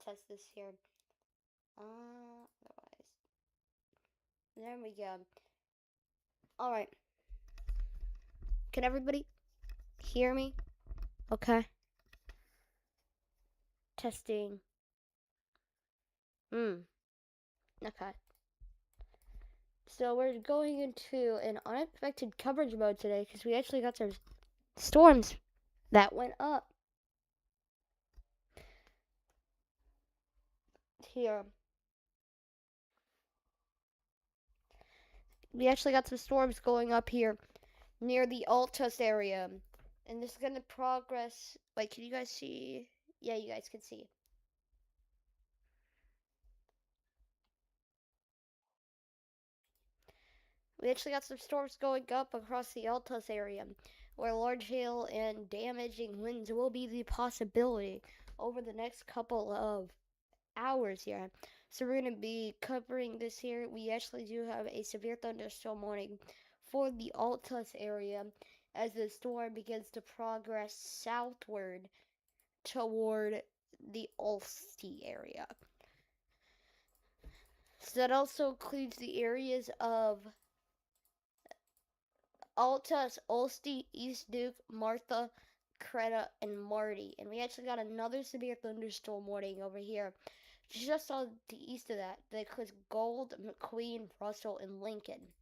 test this here. Otherwise. There we go. Alright. Can everybody hear me? Okay. Testing. Okay. So we're going into an unexpected coverage mode today because we actually got some storms that went up here. We actually got some storms going up here near the Altus area. And this is going to progress. Wait, can you guys see? Yeah, you guys can see. We actually got some storms going up across the Altus area, where large hail and damaging winds will be the possibility over the next couple of hours here. So we're going to be covering this here. We actually do have a severe thunderstorm warning for the Altus area as the storm begins to progress southward toward the Ulster area. So that also includes the areas of Altus, Ulster, East Duke, Martha, Creta, and Marty. And we actually got another severe thunderstorm warning over here just on the east of that includes Gold, McQueen, Russell, and Lincoln.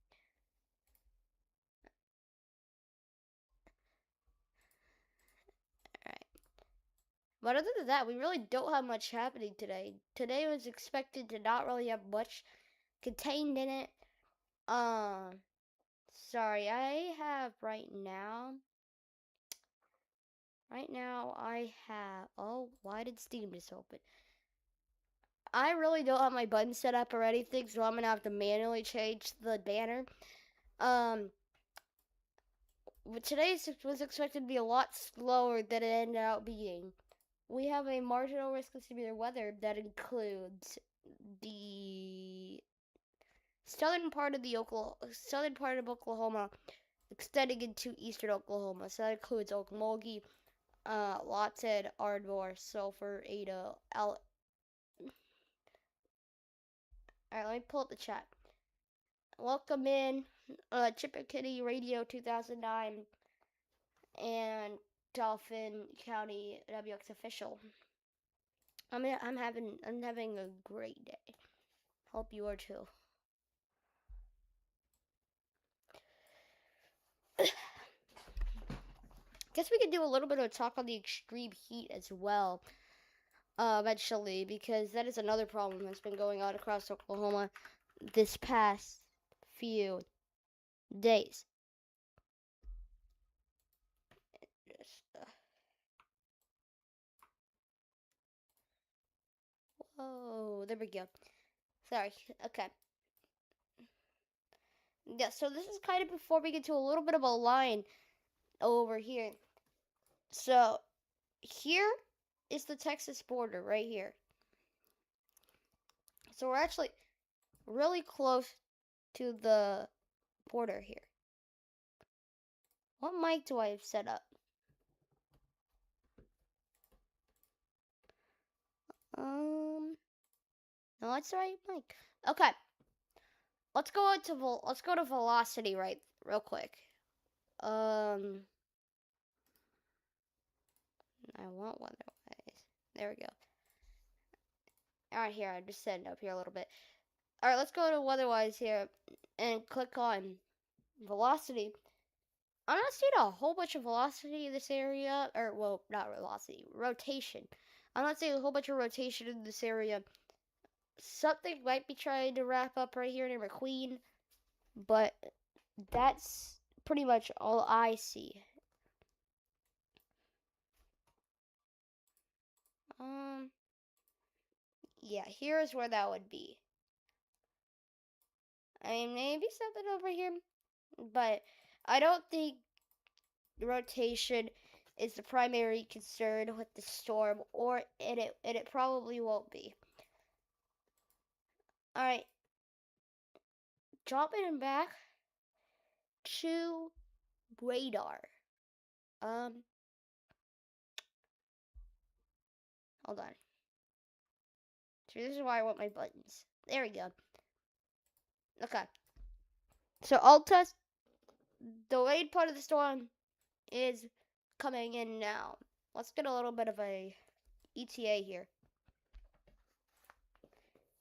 Alright. But other than that, we really don't have much happening today. Today was expected to not really have much contained in it. Sorry, I have right now. Right now, I have. Oh, why did Steam just open? I really don't have my buttons set up or anything, so I'm gonna have to manually change the banner. But today was expected to be a lot slower than it ended up being. We have a marginal risk of severe weather that includes the southern part of Oklahoma extending into eastern Oklahoma. So that includes Okmulgee, Lawton, Ardmore, Sulphur, Ada, Alright, let me pull up the chat. Welcome in, Chippewa Radio 2009 and Dauphin County WX official. I'm having a great day. Hope you are too. Guess we could do a little bit of talk on the extreme heat as well. Eventually, because that is another problem that's been going on across Oklahoma this past few days. Whoa, there we go. Sorry. Okay. Yeah, so this is kind of before we get to a little bit of a line over here. So here is the Texas border right here. So we're actually really close to the border here. What mic do I have set up? No, it's the right mic. Okay. Let's go to velocity real quick. I want weatherwise. There we go. Alright, here, I'm just setting up here a little bit. Alright, let's go to weatherwise here and click on velocity. I'm not seeing a whole bunch of velocity in this area, or, well, not velocity, rotation. I'm not seeing a whole bunch of rotation in this area. Something might be trying to wrap up right here near McQueen, but that's pretty much all I see. Yeah, here's where that would be. I mean, maybe something over here, but I don't think rotation is the primary concern with the storm, or it probably won't be. All right, dropping back to radar. Hold on. faster. This is why I want my buttons. There we go. Okay. So Altus, the late part of the storm is coming in now. Let's get a little bit of a ETA here.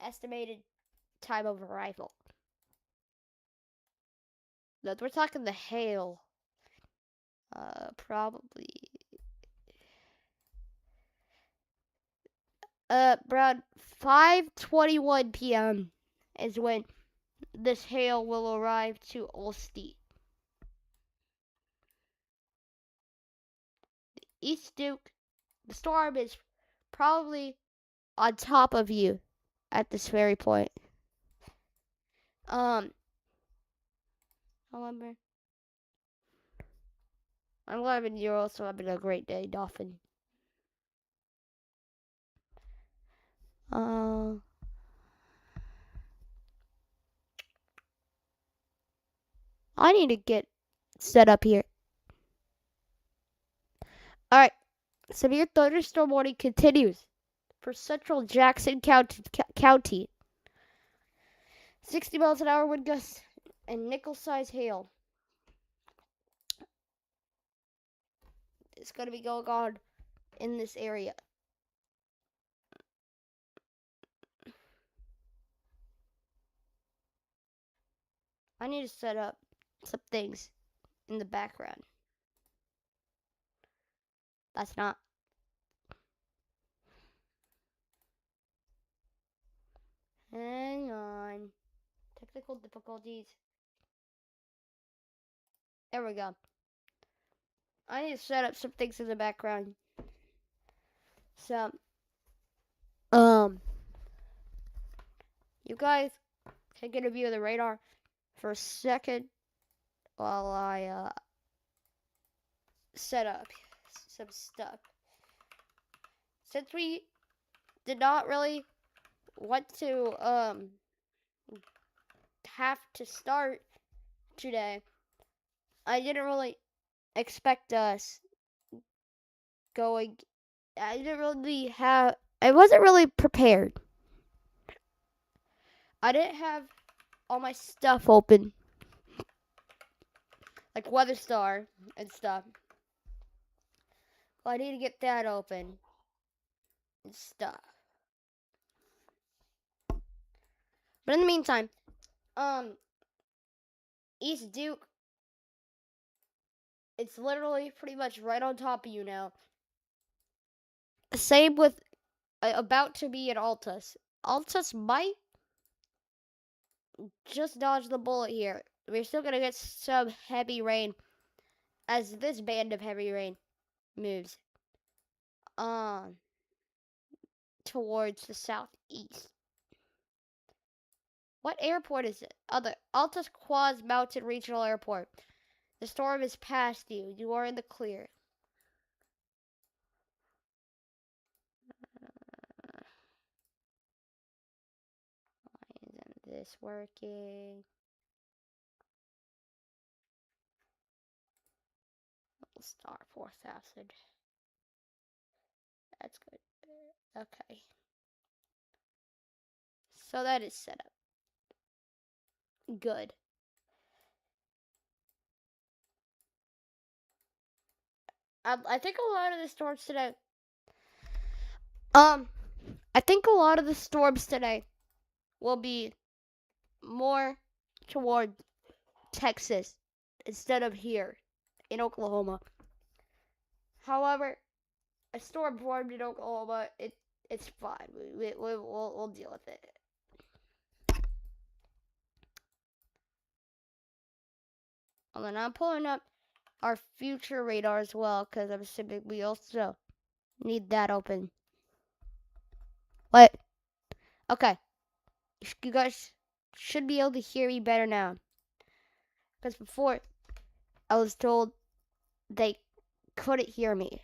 Estimated time of arrival. But we're talking the hail. Probably. Around 5:21 p.m. is when this hail will arrive to Olsztyn. East Duke, the storm is probably on top of you at this very point. However, I'm glad you're also having a great day, Dolphin. I need to get set up here. Alright, severe thunderstorm warning continues for central Jackson County. 60 miles an hour wind gusts and nickel-sized hail. It's going to be going on in this area. I need to set up some things in the background. That's not. Hang on. Technical difficulties. There we go. I need to set up some things in the background. So, you guys can get a view of the radar for a second while I set up some stuff. Since we did not really want to have to start today, I didn't really expect us going. I wasn't really prepared. I didn't have all my stuff open, like WeatherStar and stuff. Well, I need to get that open and stuff. But in the meantime, East Duke, it's literally pretty much right on top of you now. Same with about to be at Altus. Altus might just dodge the bullet here. We're still gonna get some heavy rain as this band of heavy rain moves towards the southeast. What airport is it? Oh, the Altus Quaz Mountain Regional Airport. The storm is past you. You are in the clear. Why isn't this working? Star 4000. That's good. Okay. So that is set up. Good. I think a lot of the storms today. I think a lot of the storms today will be more toward Texas instead of here in Oklahoma. However, a storm formed in Oklahoma. It's fine. We'll deal with it. And then I'm pulling up our future radar as well, because I'm assuming we also need that open. What? Okay. You guys should be able to hear me better now. Because before, I was told they couldn't hear me.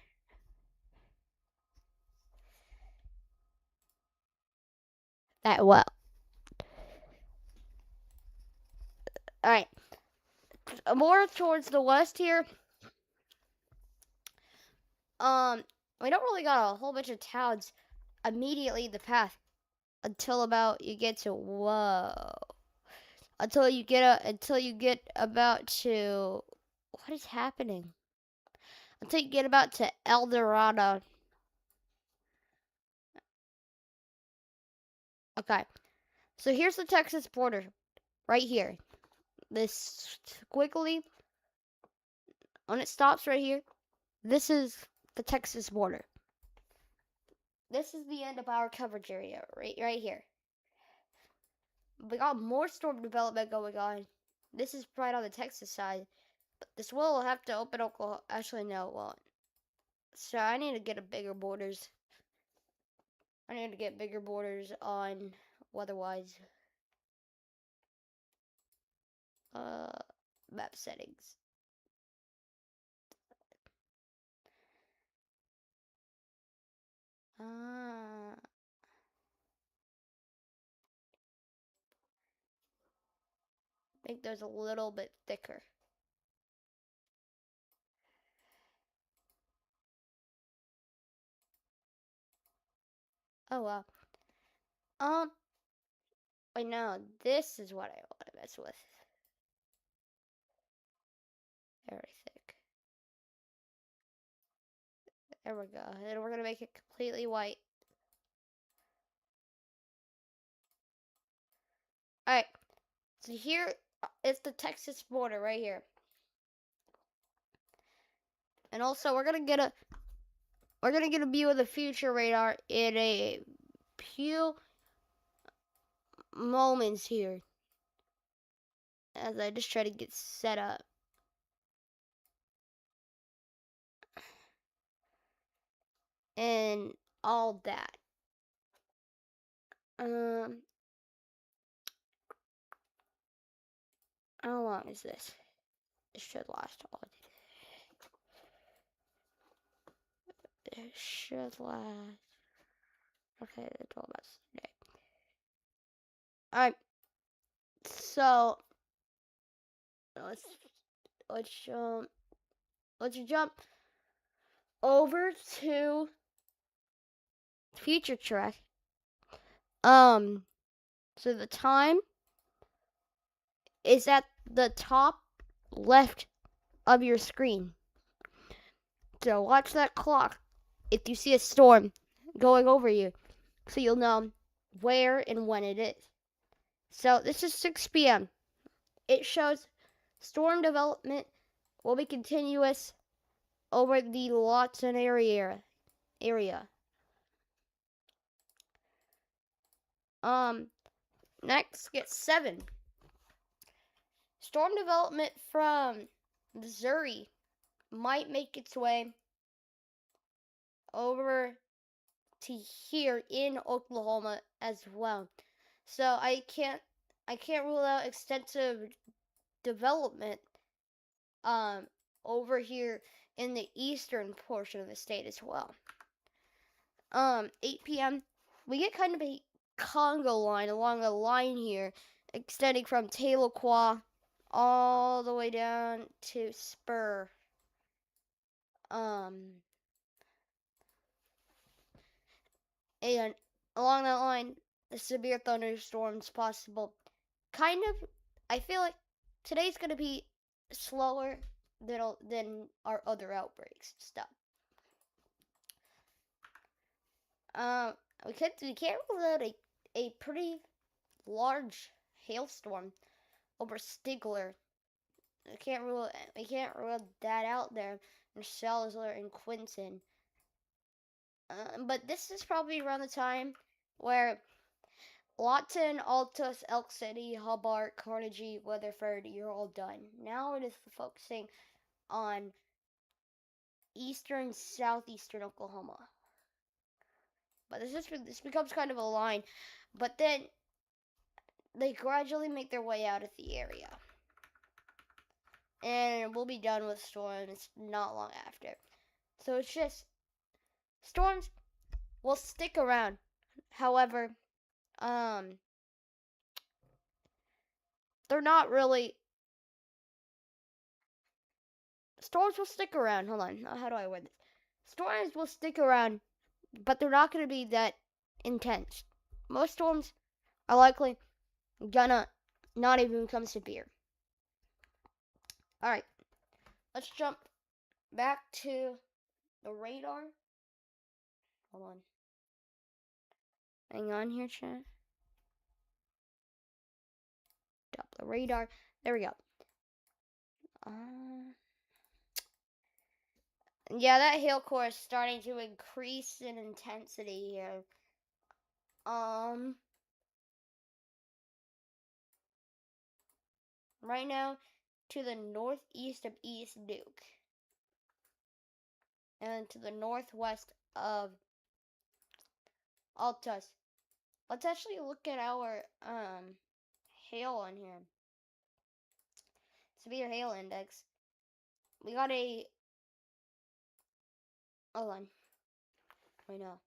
That well. Alright. More towards the west here. We don't really got a whole bunch of towns immediately in the path. until about you get to whoa. Until you get about to what is happening? Until you get about to El Dorado. Okay. So here's the Texas border right here. This squiggly when it stops right here, this is the Texas border. This is the end of our coverage area right here. We got more storm development going on. This is right on the Texas side. But this will have to open Oklahoma. Actually, no, it won't. So I need to get a bigger borders. I need to get bigger borders on weather-wise. Map settings. Make those a little bit thicker. Oh wow. Wait, no, this is what I want to mess with. Very thick. There we go. And we're gonna make it completely white. Alright. So here is the Texas border right here. And also we're gonna get a view of the future radar in a few moments here. As I just try to get set up. And all that. How long is this? It should last all day. It should last. Okay, the 12 hours a day. Alright. So let's jump over to future track. So the time is at the top left of your screen. So watch that clock if you see a storm going over you, so you'll know where and when it is. So this is 6 p.m. It shows storm development will be continuous over the Lawton area. Next, get 7. Storm development from Missouri might make its way over to here in Oklahoma as well. So I can't rule out extensive development over here in the eastern portion of the state as well. 8 p.m. we get kind of a Congo line along the line here, extending from Tahlequah all the way down to Spur. And along that line, the severe thunderstorms possible. Kind of, I feel like today's gonna be slower than our other outbreaks stuff. We can't rule out a pretty large hailstorm over Stigler. We can't rule that out there in Salazar and Quinton. But this is probably around the time where Lawton, Altus, Elk City, Hobart, Carnegie, Weatherford, you're all done. Now it is focusing on eastern, southeastern Oklahoma. But this becomes kind of a line. But then they gradually make their way out of the area. And we'll be done with storms not long after. So it's just storms will stick around. However, they're not really. Storms will stick around. Hold on. How do I word this? Storms will stick around, but they're not going to be that intense. most storms are likely gonna not even become severe. Alright, let's jump back to the radar. Hold on. Hang on here, chat. Doppler radar. There we go. Yeah, that hail core is starting to increase in intensity here. Right now, to the northeast of East Duke, and to the northwest of Altus. Let's actually look at our hail on here. Severe hail index. We got a. Hold on. I know.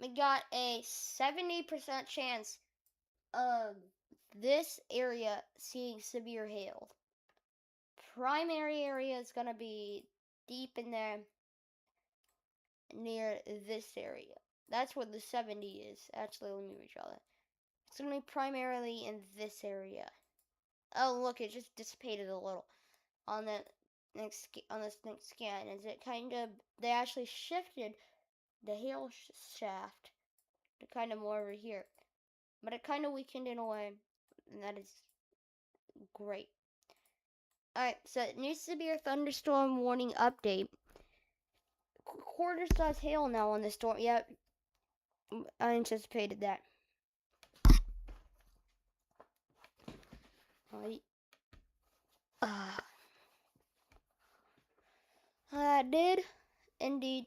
We got a 70% chance of this area seeing severe hail. Primary area is gonna be deep in there near this area. That's where the 70 is. Actually, let me redraw that. It's gonna be primarily in this area. Oh, look, it just dissipated a little on this next scan. Is it kind of? They actually shifted the hail shaft to kind of more over here, but it kind of weakened in a way, and that is great. All right, so new severe thunderstorm warning update. Quarter size hail now on the storm. Yep, I anticipated that. I did indeed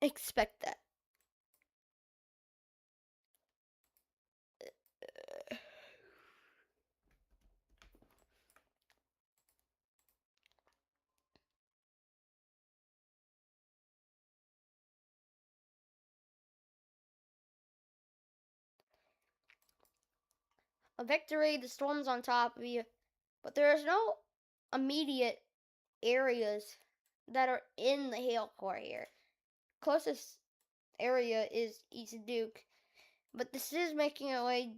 expect that. A victory, the storm's on top of you, but there is no immediate areas that are in the hail core here. Closest area is East Duke, but this is making its way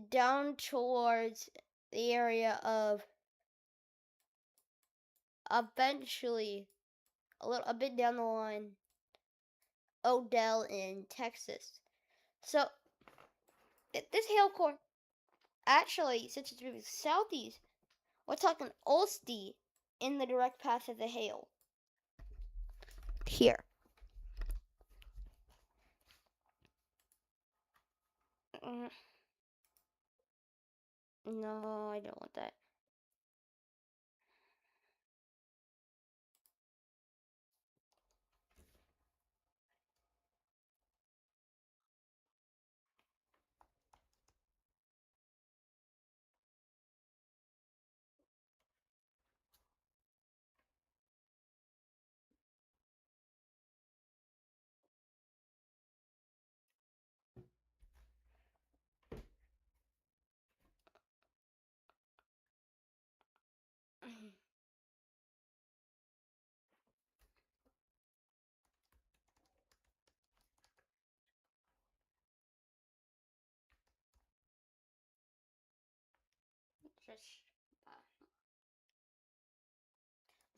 down towards the area of eventually a bit down the line, Odell in Texas. So this hail core, actually, since it's moving southeast, we're talking Olste in the direct path of the hail. Here. No, I don't want that.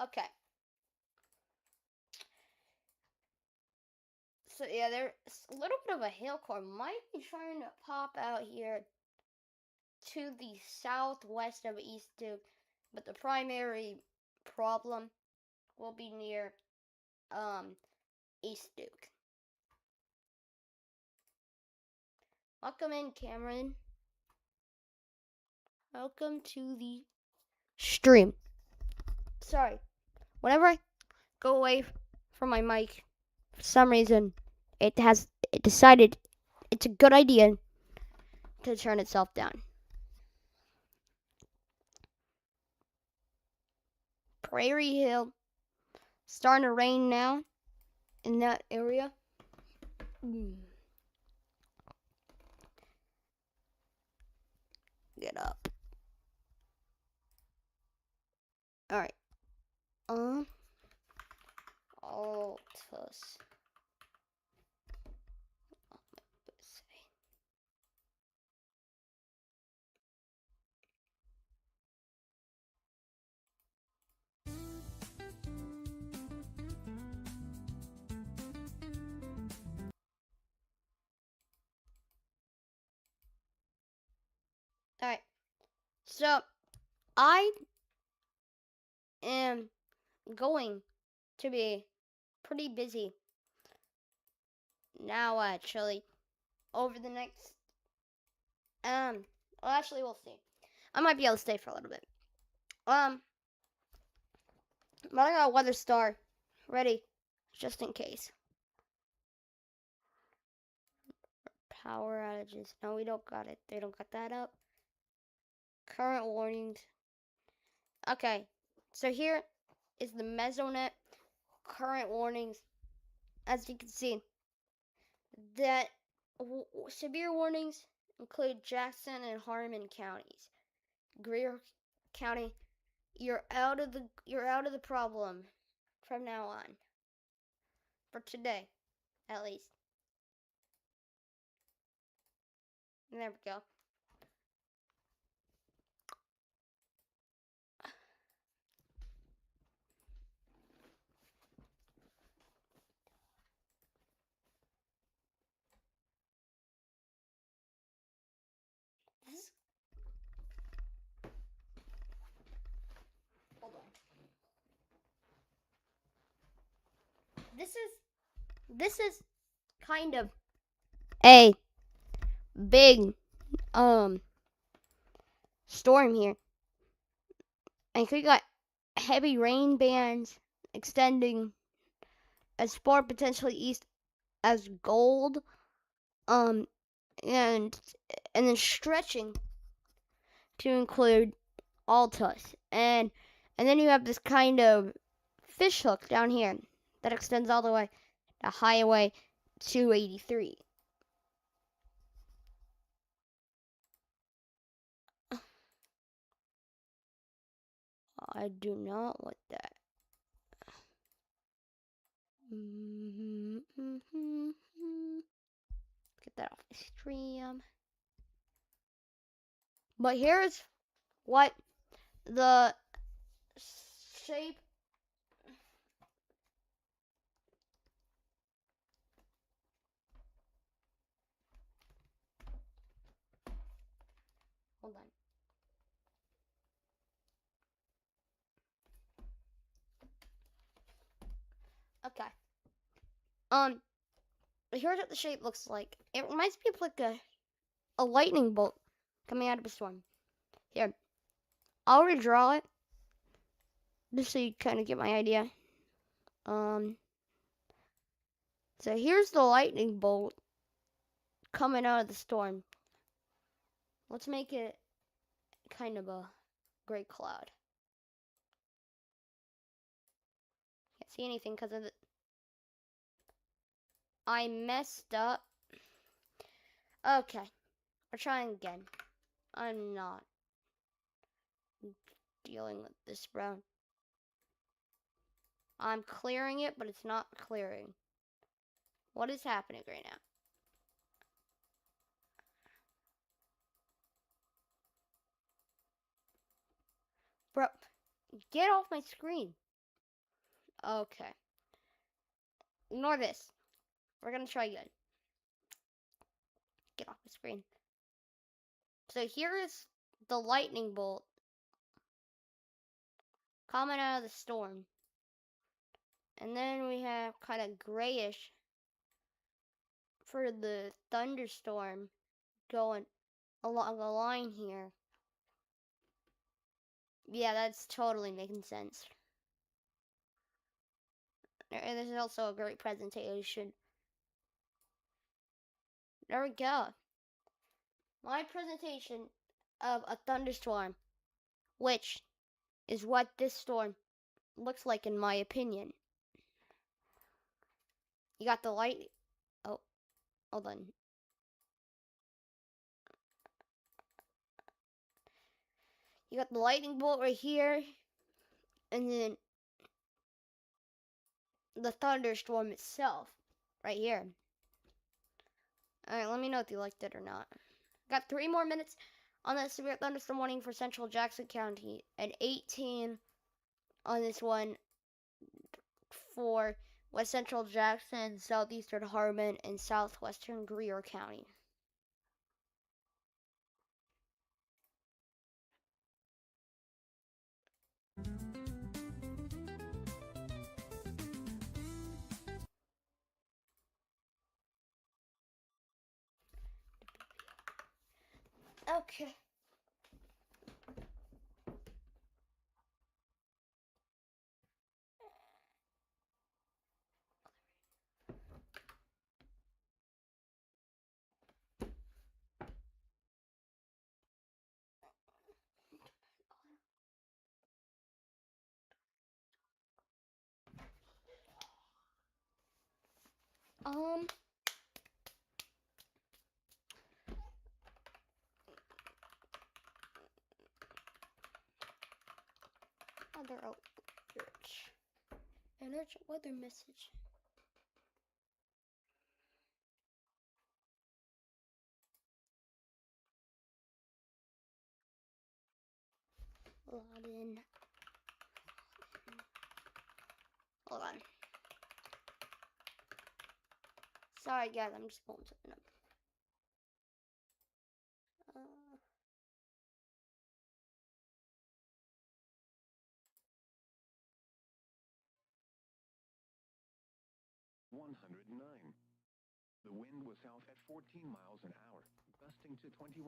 Okay. So yeah, there's a little bit of a hail core might be trying to pop out here to the southwest of East Duke, but the primary problem will be near East Duke. Welcome in, Cameron. Welcome to the stream. Sorry, whenever I go away from my mic, for some reason, it decided it's a good idea to turn itself down. Prairie Hill, starting to rain now in that area. Get up. Alright. Altus. Alright. So, I am going to be pretty busy now, actually, over the next, well, actually, we'll see. I might be able to stay for a little bit. But I got a weather star ready, just in case. Power outages. No, we don't got it. They don't got that up. Current warnings. Okay, so here is the Mesonet current warnings. As you can see, that severe warnings include Jackson and Harmon counties. Greer County, you're out of the problem from now on. For today, at least. There we go. Hold on. This is kind of a big storm here. And we got heavy rain bands extending as far potentially east as Gold, and then stretching to include Altus, and then you have this kind of fish hook down here that extends all the way to Highway 283. I do not want that. Get that off the stream. But here's what the shape hold on. Okay. Here's what the shape looks like. It reminds me of like a lightning bolt coming out of a storm. Here, I'll redraw it just so you kind of get my idea. So here's the lightning bolt coming out of the storm. Let's make it kind of a gray cloud. Can't see anything because of the... I messed up. Okay, we're trying again. I'm not dealing with this brown. I'm clearing it, but it's not clearing. What is happening right now? Bro, get off my screen. Okay. Ignore this. We're gonna try again. Get off the screen. So here is the lightning bolt coming out of the storm. And then we have kind of grayish for the thunderstorm going along the line here. Yeah, that's totally making sense. And this is also a great presentation. There we go. My presentation of a thunderstorm, which is what this storm looks like in my opinion. You got the light. Oh, hold on. You got the lightning bolt right here and then the thunderstorm itself, right here. All right, let me know if you liked it or not. Got 3 more minutes on that severe thunderstorm warning for central Jackson County, and 18 on this one for west central Jackson, southeastern Harmon, and southwestern Greer County. Okay. Um, other outreach. And urgent weather message. Log in. Hold on. Sorry, guys, I'm just pulling something up. 109. The wind was south at 14 miles an hour, gusting to 21.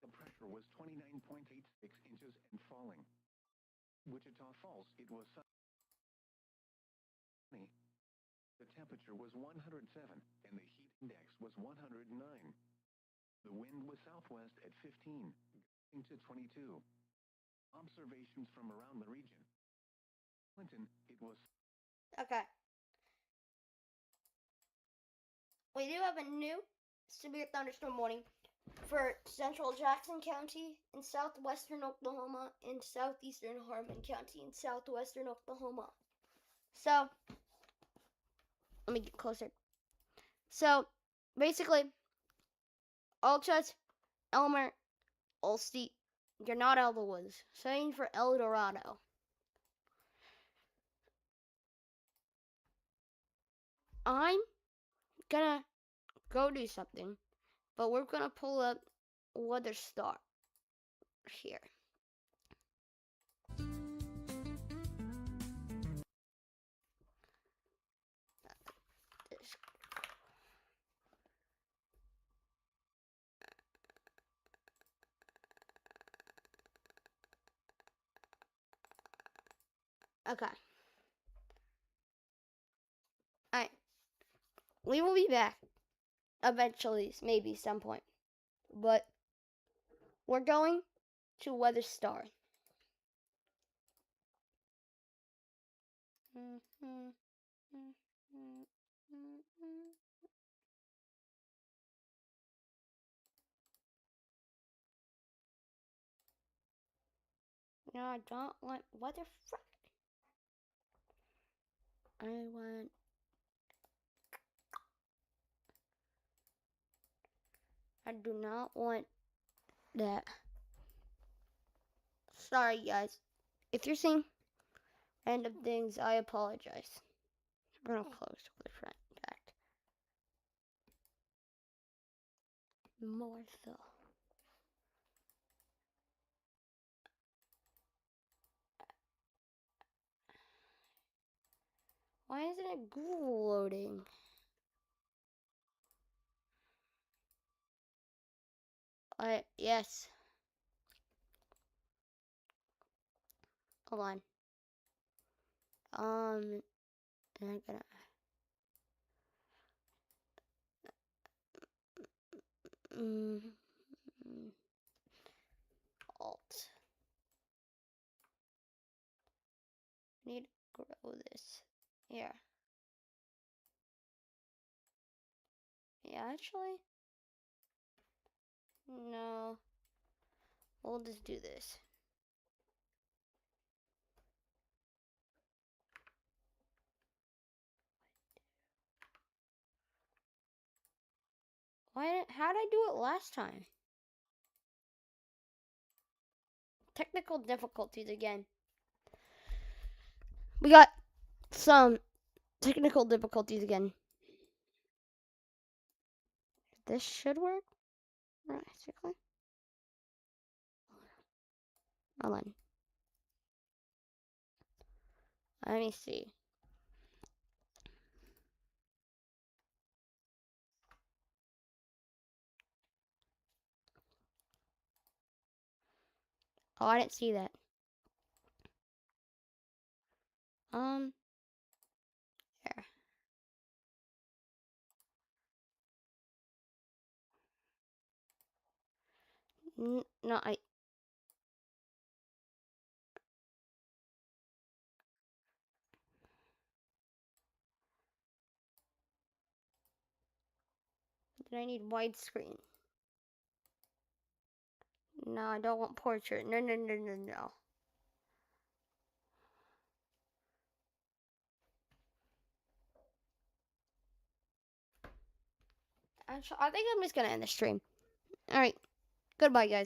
The pressure was 29.86 inches and falling. Wichita Falls, it was sunny. The temperature was 107 and the heat index was 109. The wind was southwest at 15, gusting to 22. Observations from around the region. Clinton, it was... Okay. We do have a new severe thunderstorm warning for central Jackson County in southwestern Oklahoma and southeastern Harmon County in southwestern Oklahoma. So, let me get closer. So, basically, Altus, Elmer, Olste, you're not out of the woods. Same for El Dorado. I'm gonna go do something, but we're gonna pull up Weather Star here. Okay. Alright. We will be back eventually, maybe some point. But we're going to Weather Star. No, I don't want weather. I want. I do not want that. Sorry, guys. If you're seeing random things, I apologize. We're gonna close with front contact. More so. Why isn't it Google loading? Yes. Hold on. I'm gonna. Alt. Need to grow this. Here. Yeah, actually. No. We'll just do this. How did I do it last time? Technical difficulties again. We got some technical difficulties again. This should work. Basically. Hold on. Let me see. Oh, I didn't see that. There. No, did I need widescreen? No, I don't want portrait. No, no, no, no, no. I think I'm just gonna end the stream. All right. Goodbye, guys.